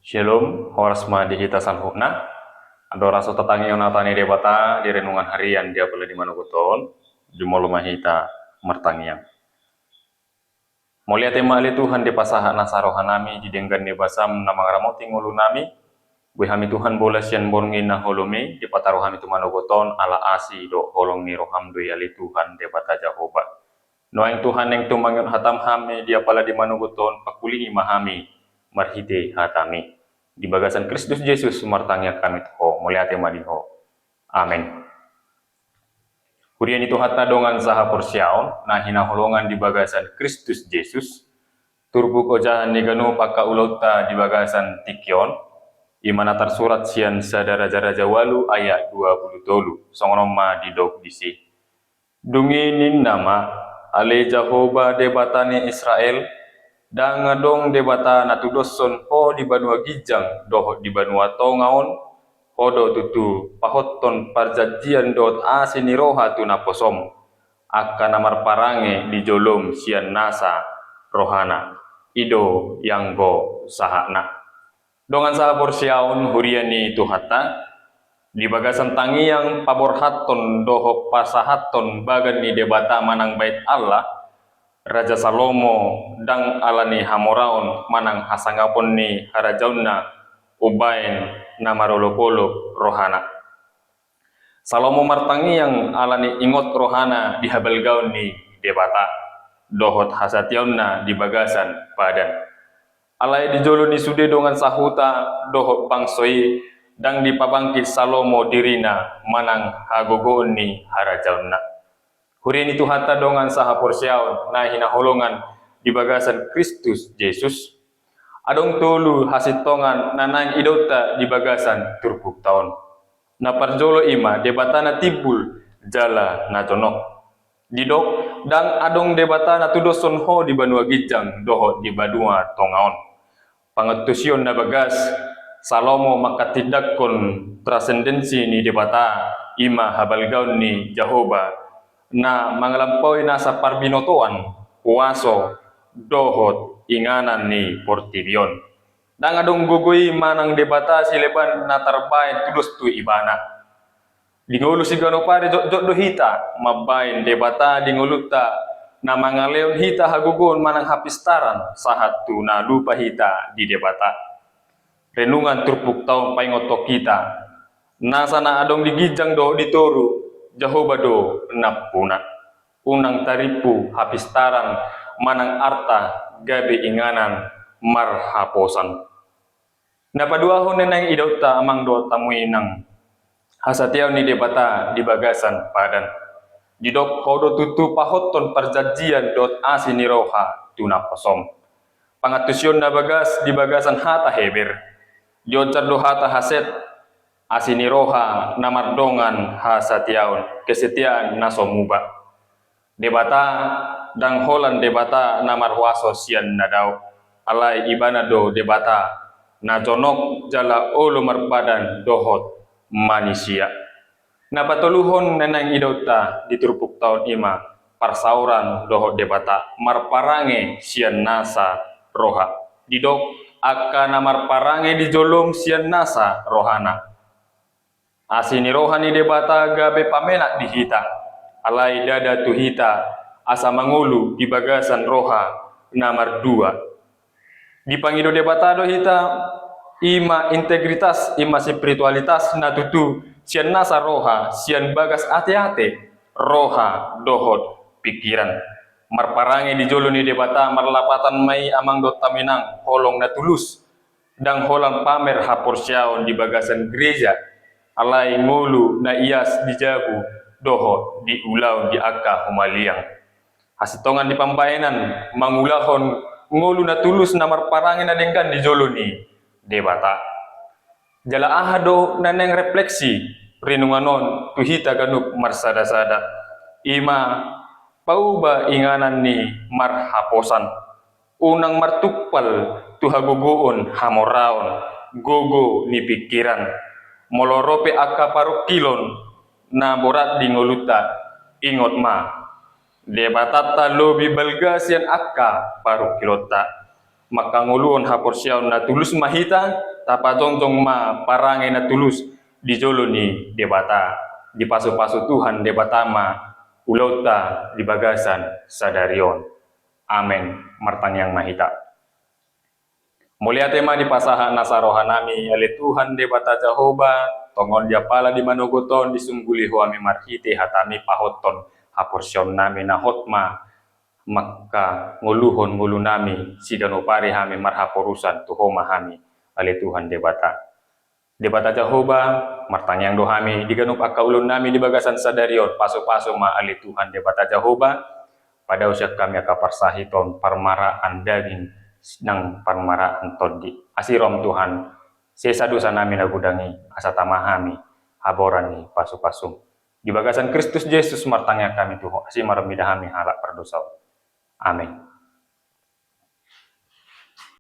Shalom, horas di kita salhuna. Ado raso tatangi onatani debata di renungan harian dia pala di Manoguton. Jumolo mahita martangiang. Mulia tema ali Tuhan di pasaha nasarohan nami di denggan di basam na mangaramoti ngulu nami. Hami Tuhan bolas yan borngin na holomi di pataro hami tu Manoguton ala asi do holong ni roham dui ali Tuhan di bata Jehovah. Noang Tuhan yang tumangyot hatam hami dia pala di Manoguton pakuli imahami marhite hatami. Di bagasan Kristus Yesus sumartangnya kami ho muliate madiho. Amin. Kurian itu hatta dongan saha porsiaon nah hinaholongan di bagasan Kristus Yesus turbu kojahan ni ganu paka ulauta di bagasan tikyon imana tersurat sian sadara raja walu ayat 20 songonoma di dok disi dunginin nama ale Jehovah debatani Israel dan ngadong debata natudoson ho di Banua Gijang doh di Banua Tongaon hodo tutu pahotton parjanjian dot asini roha tu naposom akan namar parange di jolom sian nasa rohana ido yang go sahana dongan saha porsiaun huriani tu hatta di bagasan tangi yang pabor hatton doho pasahatton bagan ni debata manang bait Allah Raja Salomo dang alani hamoraon manang hasangapon ni harajauna ubain namarolopolo rohana. Salomo martangi yang alani ingot rohana di habalgaon ni debata dohot hasatiauna di bagasan badan. Alai di jolo ni sude dongan sahuta dohot bangsoi dang dipabangkit Salomo dirina manang hagogoon ni harajauna. Hurian itu hatta dongan saha porsiaon na hinaholongan di bagasan Kristus Yesus adong tolu hasitongan nanang idota di bagasan turbuk taon na parjolo ima debatana tibul jala na jonok didok dang adong debatana tudoson ho di Banua Gijang doho di Banua Tongaon pangetusion na bagas Salomo makatindakon trasendensi ni debata ima habalgaon ni Jehovah na mangalampaui nasa parbinotoan puaso dohot inganan ni portibion dang adong gugui manang debata sileban na tarbain tudos tu ibana dingulu sigano pare jot do hita mabain debata dinguluta na mangaleon hita hagugon manang hapistaran sahat tu na lupa hita di debata renungan turpuk taon paingotok kita nasa na adong digijang do ditoru Jehovah do napuna unang taripu hapistaran manang arta gabi inganan marhaposan napaduahon nenang idauta amang do tamuinang hasatiaw ni debata di bagasan padan didok kodo tutu pahotton perjanjian dot asini roha tunaposom pangatusyon na bagas di bagasan hata heber diocar do hata haset asini roha namardongan hasatiaon kesetiaan nasomuba debata dang holan debata namarwaso sian nadau alai ibanado debata na jonok jala olo marpadan dohot manusia napatuluhon nenang idota di turpuk taon ima parsauran dohot debata marparange sian nasa roha didok akan namarparange di jolong sian nasa rohana asini rohani debata gabe pamenak di hita alai dada tu hita asa mangulu di bagasan roha nomor 2 dipangido debata do hita ima integritas ima spiritualitas na tutu sian nasa roha sian bagas ate-ate roha dohot pikiran marparange di jolo ni debata marlapatan mai amang do taminang holong na tulus dang holang pamer haporsiaon di bagasan gereja alai ngulu na ias dijabu doho di ulau di akka humaliang hasitongan di pambayanan mangulahon ngulu na tulus na marparangin na dengkan di jolo ni debata jala ahado na neng refleksi renunganon tuhita ganup marsada-sada ima pauba inganan ni marhaposan unang martukpal tuhagogoon hamoraon gogo ni pikiran molorope akka parukilon na borat di ngoluta ingot ma debatata lobi balgasian akka parukilota makanguluon haporsiaon na tulus mahita tapatongtong ma parangai na tulus di jolo ni debata di pasu-pasu Tuhan debatama ulauta di bagasan sadarion. Amen. Martang yang mahita. Mulia tema di pasaha nasarohanami ale Tuhan debata Jehovah tongon dia pala di manogoton disungguli huami marhite hatami pahoton haporsion nami na hotma maka nguluhon ngulu nami sidano pare hami marhaporusan tuhoma hami ale Tuhan debata Jehovah martang yang dohami diganup akaulun nami di bagasan sadarion paso-paso ma ale Tuhan debata Jehovah pada usia kami akaparsahiton parmaraan daging nang parmaraan todi asirom Tuhan sesa dosa nami nagudangi asa tamahami haborani pasu-pasum di bagasan Kristus Yesus martangnya kami Tuhan asi marmidahami halak perdosa. Amin.